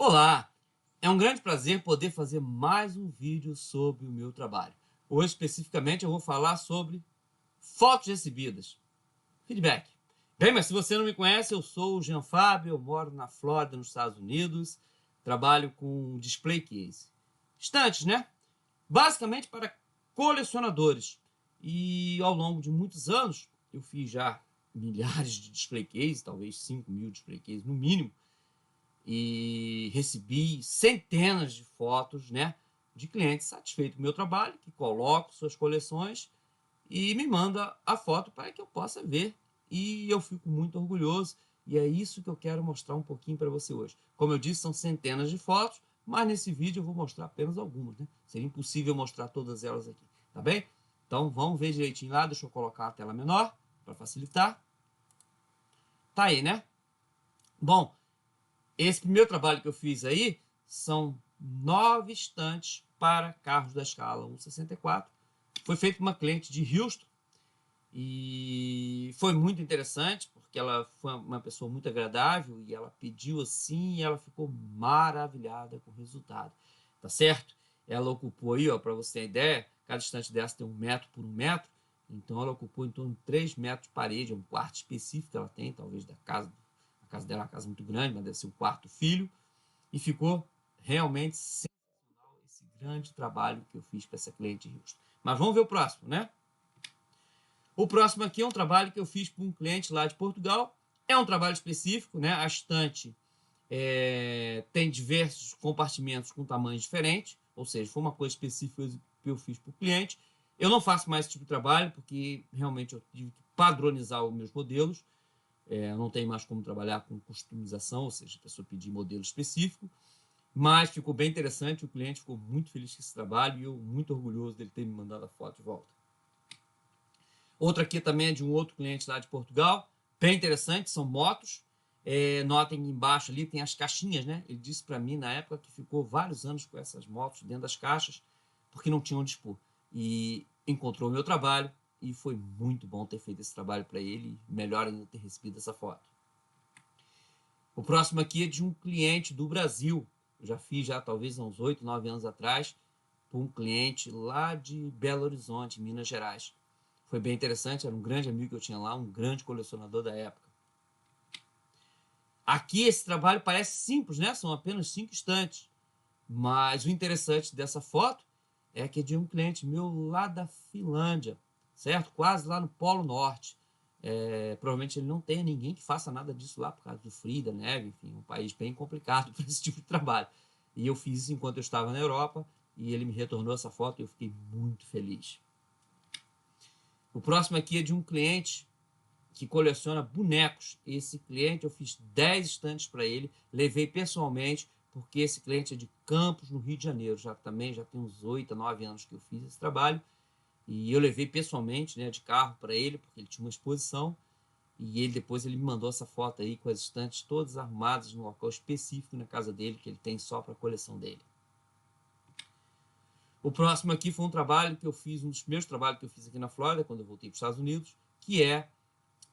Olá! É um grande prazer poder fazer mais um vídeo sobre o meu trabalho. Hoje, especificamente, eu vou falar sobre fotos recebidas. Feedback. Bem, mas se você não me conhece, eu sou o Jean Fábio, eu moro na Flórida, nos Estados Unidos, trabalho com display case. Estantes, né? Basicamente para colecionadores. E ao longo de muitos anos, eu fiz já milhares de display case, talvez 5.000 display case no mínimo, e recebi centenas de fotos, né, de clientes satisfeitos com o meu trabalho, que colocam suas coleções e me manda a foto para que eu possa ver. E eu fico muito orgulhoso, e é isso que eu quero mostrar um pouquinho para você hoje. Como eu disse, são centenas de fotos, mas nesse vídeo eu vou mostrar apenas algumas, né? Seria impossível mostrar todas elas aqui, tá bem? Então vamos ver direitinho lá, deixa eu colocar a tela menor para facilitar. Tá aí, né? Bom, esse primeiro trabalho que eu fiz aí são 9 estantes para carros da escala 1/64. Foi feito por uma cliente de Houston e foi muito interessante porque ela foi uma pessoa muito agradável e ela pediu assim e ela ficou maravilhada com o resultado, tá certo? Ela ocupou aí, ó, para você ter ideia, cada estante dessa tem 1 metro por 1 metro, então ela ocupou em torno de 3 metros de parede, é um quarto específico que ela tem, talvez da casa. A casa dela é uma casa muito grande, mas deve ser o quarto filho. E ficou realmente sensacional esse grande trabalho que eu fiz para essa cliente de Houston. Mas vamos ver o próximo, né? O próximo aqui é um trabalho que eu fiz para um cliente lá de Portugal. É um trabalho específico, né? A estante tem diversos compartimentos com tamanhos diferentes, ou seja, foi uma coisa específica que eu fiz para o cliente. Eu não faço mais esse tipo de trabalho, porque realmente eu tive que padronizar os meus modelos. Não tem mais como trabalhar com customização, ou seja, a pessoa pedir modelo específico, mas ficou bem interessante, o cliente ficou muito feliz com esse trabalho e eu muito orgulhoso dele ter me mandado a foto de volta. Outra aqui também é de um outro cliente lá de Portugal, bem interessante, são motos. Notem que embaixo ali tem as caixinhas, né? Ele disse para mim na época que ficou vários anos com essas motos dentro das caixas, porque não tinha onde expor. E encontrou o meu trabalho, e foi muito bom ter feito esse trabalho para ele, melhor ainda ter recebido essa foto. O próximo aqui é de um cliente do Brasil, eu já fiz talvez uns 8, 9 anos atrás, para um cliente lá de Belo Horizonte, Minas Gerais. Foi bem interessante, era um grande amigo que eu tinha lá, um grande colecionador da época. Aqui esse trabalho parece simples, né? São apenas 5 estantes, mas o interessante dessa foto é que é de um cliente meu lá da Finlândia, certo? Quase lá no Polo Norte. Provavelmente ele não tem ninguém que faça nada disso lá por causa do frio, da neve, enfim, um país bem complicado para esse tipo de trabalho. E eu fiz isso enquanto eu estava na Europa e ele me retornou essa foto e eu fiquei muito feliz. O próximo aqui é de um cliente que coleciona bonecos. Esse cliente eu fiz 10 estantes para ele, levei pessoalmente, porque esse cliente é de Campos, no Rio de Janeiro. Já tem uns 8 a 9 anos que eu fiz esse trabalho. E eu levei pessoalmente, né, de carro para ele, porque ele tinha uma exposição. E depois ele me mandou essa foto aí com as estantes todas arrumadas no local específico na casa dele, que ele tem só para a coleção dele. O próximo aqui foi um trabalho que eu fiz, um dos primeiros trabalhos que eu fiz aqui na Flórida, quando eu voltei para os Estados Unidos, que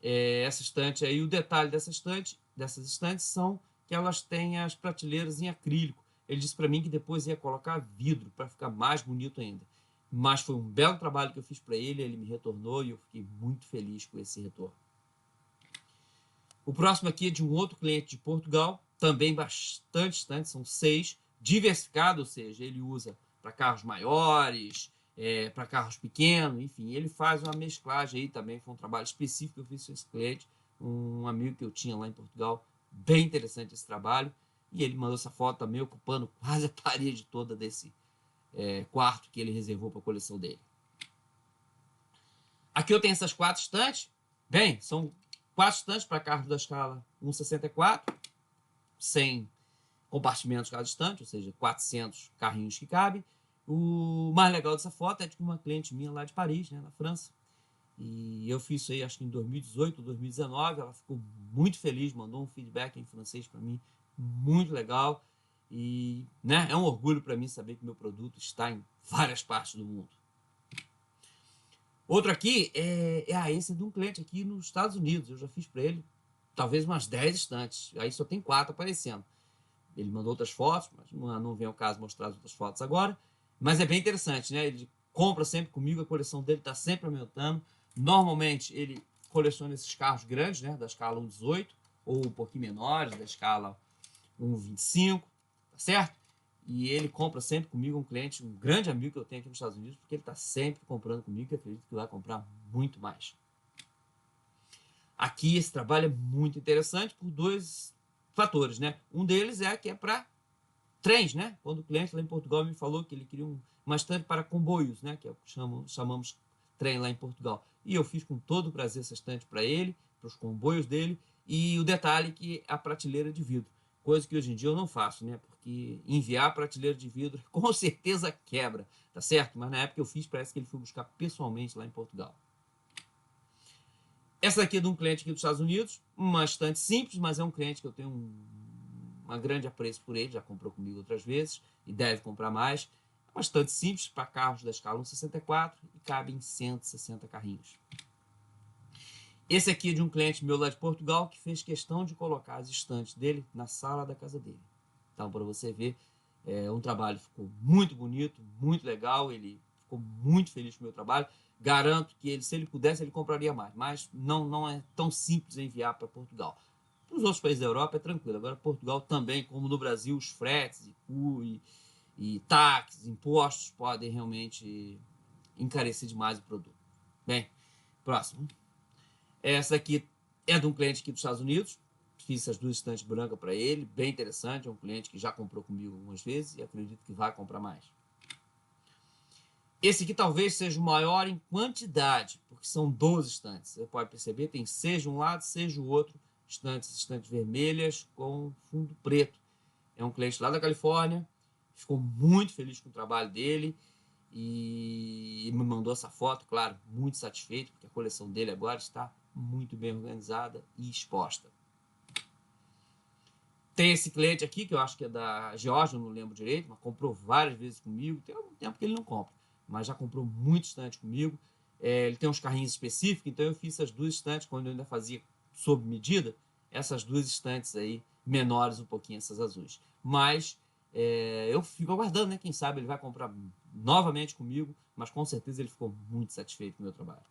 essa estante aí. O detalhe dessas estantes são que elas têm as prateleiras em acrílico. Ele disse para mim que depois ia colocar vidro para ficar mais bonito ainda. Mas foi um belo trabalho que eu fiz para ele, ele me retornou e eu fiquei muito feliz com esse retorno. O próximo aqui é de um outro cliente de Portugal, também bastante estantes, são 6, diversificado, ou seja, ele usa para carros maiores, para carros pequenos, enfim, ele faz uma mesclagem aí também. Foi um trabalho específico que eu fiz com esse cliente, um amigo que eu tinha lá em Portugal, bem interessante esse trabalho, e ele mandou essa foto também ocupando quase a parede toda desse quarto que ele reservou para a coleção dele. Aqui eu tenho essas 4 estantes, bem, são 4 estantes para carros da escala 1/64, 100 compartimentos cada estante, ou seja, 400 carrinhos que cabem. O mais legal dessa foto é de uma cliente minha lá de Paris, né, na França. E eu fiz isso aí, acho que em 2018 ou 2019. Ela ficou muito feliz, mandou um feedback em francês para mim, muito legal. E, né, é um orgulho para mim saber que meu produto está em várias partes do mundo. Outro aqui esse é de um cliente aqui nos Estados Unidos. Eu já fiz para ele talvez umas 10 estantes. Aí só tem 4 aparecendo. Ele mandou outras fotos, mas não vem ao caso mostrar as outras fotos agora. Mas é bem interessante, né? Ele compra sempre comigo, a coleção dele está sempre aumentando. Normalmente ele coleciona esses carros grandes, né? Da escala 1.18, ou um pouquinho menores, da escala 1.25, tá certo? E ele compra sempre comigo, um cliente, um grande amigo que eu tenho aqui nos Estados Unidos, porque ele está sempre comprando comigo e acredito que vai comprar muito mais. Aqui esse trabalho é muito interessante por dois fatores, né? Um deles é que é para trens, né? Quando o cliente lá em Portugal me falou que ele queria uma estante para comboios, né? Que é o que chamamos trem lá em Portugal. E eu fiz com todo o prazer essa estante para ele, para os comboios dele, e o detalhe que a prateleira de vidro, coisa que hoje em dia eu não faço, né? Porque enviar a prateleira de vidro com certeza quebra, tá certo? Mas na época eu fiz, parece que ele foi buscar pessoalmente lá em Portugal. Essa aqui é de um cliente aqui dos Estados Unidos, uma estante simples, mas é um cliente que eu tenho uma grande apreço por ele, já comprou comigo outras vezes e deve comprar mais. É uma estante simples para carros da escala 1.64 e cabe em 160 carrinhos. Esse aqui é de um cliente meu lá de Portugal que fez questão de colocar as estantes dele na sala da casa dele. Então, para você ver, um trabalho ficou muito bonito, muito legal, ele ficou muito feliz com o meu trabalho. Garanto que ele, se ele pudesse, ele compraria mais, mas não é tão simples enviar para Portugal. Para os outros países da Europa é tranquilo. Agora, Portugal também, como no Brasil, os fretes e taxas, impostos podem realmente encarecer demais o produto. Bem, próximo. Essa aqui é de um cliente aqui dos Estados Unidos. Fiz essas duas estantes brancas para ele, bem interessante. É um cliente que já comprou comigo algumas vezes e acredito que vai comprar mais. Esse aqui talvez seja o maior em quantidade, porque são 12 estantes. Você pode perceber, tem 6 de um lado, 6 do outro, estantes vermelhas com fundo preto. É um cliente lá da Califórnia, ficou muito feliz com o trabalho dele e me mandou essa foto, claro, muito satisfeito, porque a coleção dele agora está muito bem organizada e exposta. Tem esse cliente aqui, que eu acho que é da Geórgia, eu não lembro direito, mas comprou várias vezes comigo. Tem algum tempo que ele não compra, mas já comprou muito estante comigo. Ele tem uns carrinhos específicos, então eu fiz essas duas estantes, quando eu ainda fazia sob medida, essas duas estantes aí, menores um pouquinho, essas azuis. Mas eu fico aguardando, né? Quem sabe ele vai comprar novamente comigo, mas com certeza ele ficou muito satisfeito com o meu trabalho.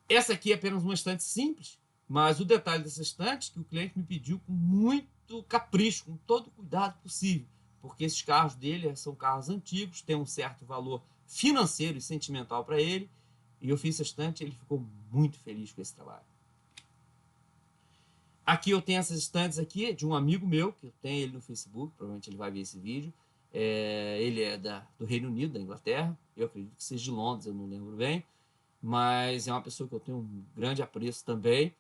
Essa aqui é apenas uma estante simples, mas o detalhe dessa estante é que o cliente me pediu com muito capricho, com todo o cuidado possível, porque esses carros dele são carros antigos, têm um certo valor financeiro e sentimental para ele, e eu fiz essa estante e ele ficou muito feliz com esse trabalho. Aqui eu tenho essas estantes aqui de um amigo meu, que eu tenho ele no Facebook, provavelmente ele vai ver esse vídeo. Ele é do Reino Unido, da Inglaterra, eu acredito que seja de Londres, eu não lembro bem, mas é uma pessoa que eu tenho um grande apreço também,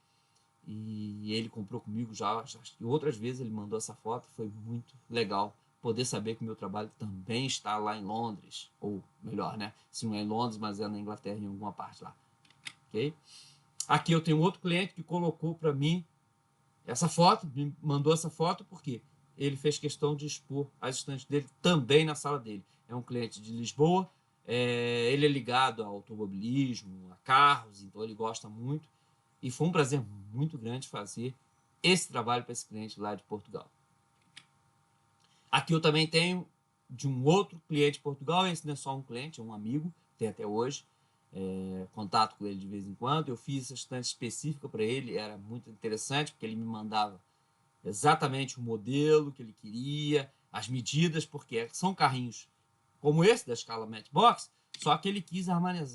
e ele comprou comigo já outras vezes ele mandou essa foto, foi muito legal poder saber que o meu trabalho também está lá em Londres, ou melhor, né, se não é em Londres, mas é na Inglaterra, em alguma parte lá, ok? Aqui eu tenho outro cliente que colocou para mim essa foto, me mandou essa foto porque ele fez questão de expor as estantes dele também na sala dele. É um cliente de Lisboa, ele é ligado ao automobilismo, a carros, então ele gosta muito. E foi um prazer muito grande fazer esse trabalho para esse cliente lá de Portugal. Aqui eu também tenho de um outro cliente de Portugal, esse não é só um cliente, é um amigo, tem até hoje, contato com ele de vez em quando. Eu fiz essa estante específica para ele, era muito interessante, porque ele me mandava exatamente o modelo que ele queria, as medidas, porque são carrinhos como esse, da escala Matchbox, só que ele quis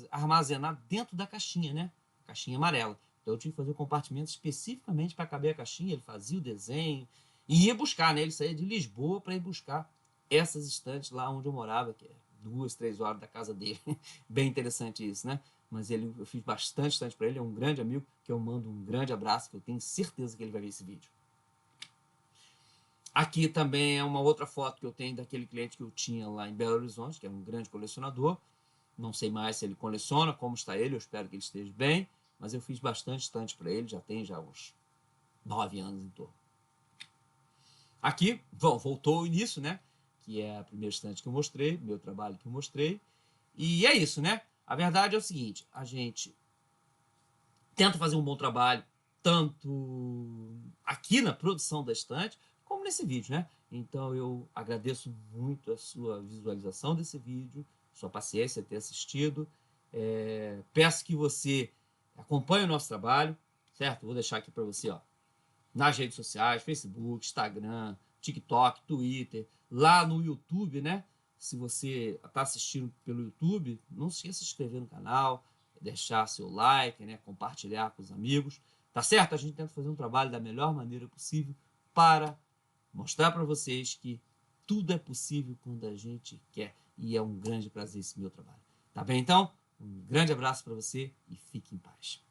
armazenar dentro da caixinha, né? Caixinha amarela. Então eu tive que fazer um compartimento especificamente para caber a caixinha, ele fazia o desenho e ia buscar, né? Ele saía de Lisboa para ir buscar essas estantes lá onde eu morava, que é 2, 3 horas da casa dele. Bem interessante isso, né? Mas eu fiz bastante estante para ele, é um grande amigo, que eu mando um grande abraço, que eu tenho certeza que ele vai ver esse vídeo. Aqui também é uma outra foto que eu tenho daquele cliente que eu tinha lá em Belo Horizonte, que é um grande colecionador. Não sei mais se ele coleciona, como está ele, eu espero que ele esteja bem, mas eu fiz bastante estante para ele, já tem uns 9 anos em torno. Aqui, voltou o início, né? Que é a primeira estante que eu mostrei, meu trabalho que eu mostrei. E é isso, né? A verdade é o seguinte, a gente tenta fazer um bom trabalho, tanto aqui na produção da estante, como nesse vídeo, né? Então eu agradeço muito a sua visualização desse vídeo, sua paciência ter assistido. Peço que você acompanhe o nosso trabalho, certo? Vou deixar aqui para você, ó, nas redes sociais, Facebook, Instagram, TikTok, Twitter, lá no YouTube, né? Se você está assistindo pelo YouTube, não se esqueça de se inscrever no canal, deixar seu like, né? Compartilhar com os amigos, tá certo? A gente tenta fazer um trabalho da melhor maneira possível para mostrar para vocês que tudo é possível quando a gente quer. E é um grande prazer esse meu trabalho. Tá bem, então? Um grande abraço para você e fique em paz.